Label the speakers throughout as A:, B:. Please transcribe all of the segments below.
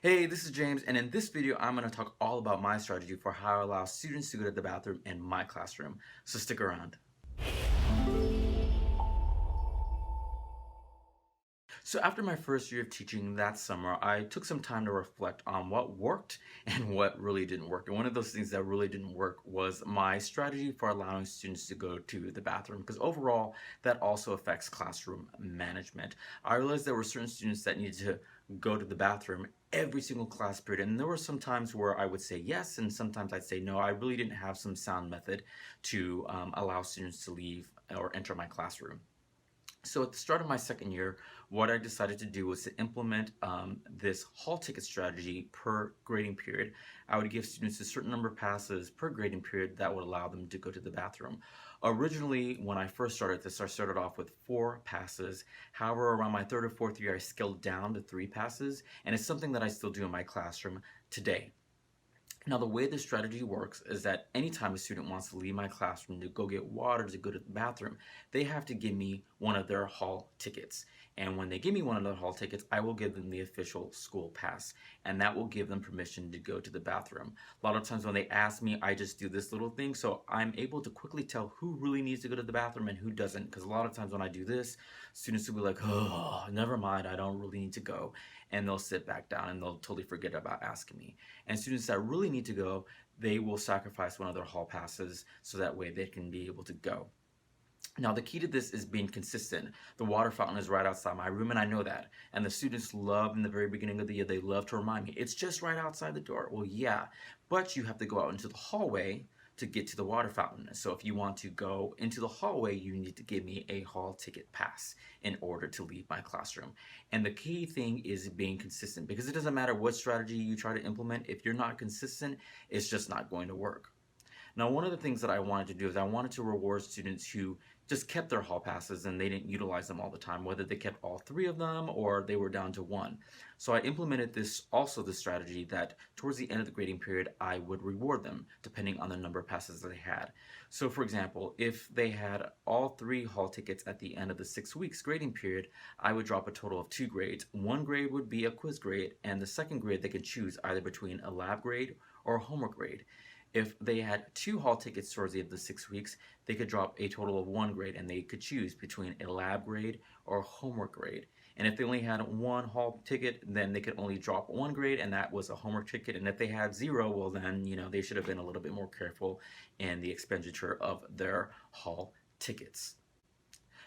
A: Hey, this is James, and in this video, I'm going to talk all about my strategy for how I allow students to go to the bathroom in my classroom. So stick around. So after my first year of teaching that summer, I took some time to reflect on what worked and what really didn't work. And one of those things that really didn't work was my strategy for allowing students to go to the bathroom, because overall, that also affects classroom management. I realized there were certain students that needed to go to the bathroom every single class period, and there were some times where I would say yes, and sometimes I'd say no. I really didn't have some sound method to allow students to leave or enter my classroom. So at the start of my second year, what I decided to do was to implement this hall ticket strategy per grading period. I would give students a certain number of passes per grading period that would allow them to go to the bathroom. Originally, when I first started this, I started off with 4 passes. However, around my third or fourth year, I scaled down to 3 passes, and it's something that I still do in my classroom today. Now, the way this strategy works is that anytime a student wants to leave my classroom to go get water, to go to the bathroom, they have to give me one of their hall tickets. And when they give me one of their hall tickets, I will give them the official school pass, and that will give them permission to go to the bathroom. A lot of times when they ask me, I just do this little thing, so I'm able to quickly tell who really needs to go to the bathroom and who doesn't, because a lot of times when I do this, students will be like, oh, never mind, I don't really need to go, and they'll sit back down and they'll totally forget about asking me. And students that really need to go, they will sacrifice one of their hall passes so that way they can be able to go. Now, the key to this is being consistent. The water fountain is right outside my room, and I know that. And the students love, in the very beginning of the year, they love to remind me, it's just right outside the door. Well, yeah, but you have to go out into the hallway to get to the water fountain. So if you want to go into the hallway, you need to give me a hall ticket pass in order to leave my classroom. And the key thing is being consistent, because it doesn't matter what strategy you try to implement. If you're not consistent, it's just not going to work. Now, one of the things that I wanted to do is I wanted to reward students who just kept their hall passes and they didn't utilize them all the time, whether they kept all 3 of them or they were down to 1. So I implemented this strategy that towards the end of the grading period, I would reward them depending on the number of passes that they had. So for example, if they had all 3 hall tickets at the end of the 6 weeks grading period, I would drop a total of 2 grades. One grade would be a quiz grade, and the second grade they could choose either between a lab grade or a homework grade. If they had 2 hall tickets towards the end of the 6 weeks, they could drop a total of 1 grade, and they could choose between a lab grade or a homework grade. And if they only had 1 hall ticket, then they could only drop 1 grade, and that was a homework ticket. And if they had 0, well then, they should have been a little bit more careful in the expenditure of their hall tickets.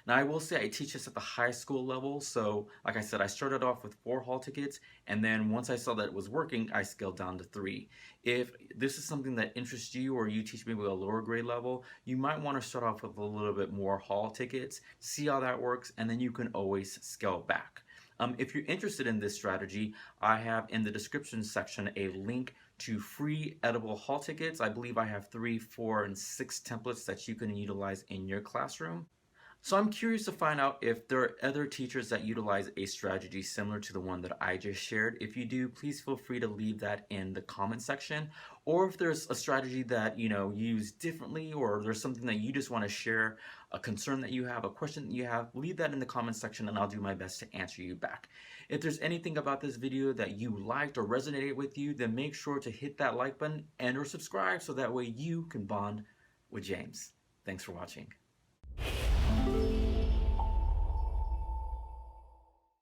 A: Now, I will say I teach this at the high school level, so like I said, I started off with 4 hall tickets, and then once I saw that it was working, I scaled down to 3. If this is something that interests you, or you teach maybe a lower grade level, you might want to start off with a little bit more hall tickets, see how that works, and then you can always scale back. If you're interested in this strategy, I have in the description section a link to free edible hall tickets. I believe I have 3, 4, and 6 templates that you can utilize in your classroom. So I'm curious to find out if there are other teachers that utilize a strategy similar to the one that I just shared. If you do, please feel free to leave that in the comment section. Or if there's a strategy that you use differently, or there's something that you just want to share, a concern that you have, a question that you have, leave that in the comment section and I'll do my best to answer you back. If there's anything about this video that you liked or resonated with you, then make sure to hit that like button and or subscribe so that way you can bond with James. Thanks for watching.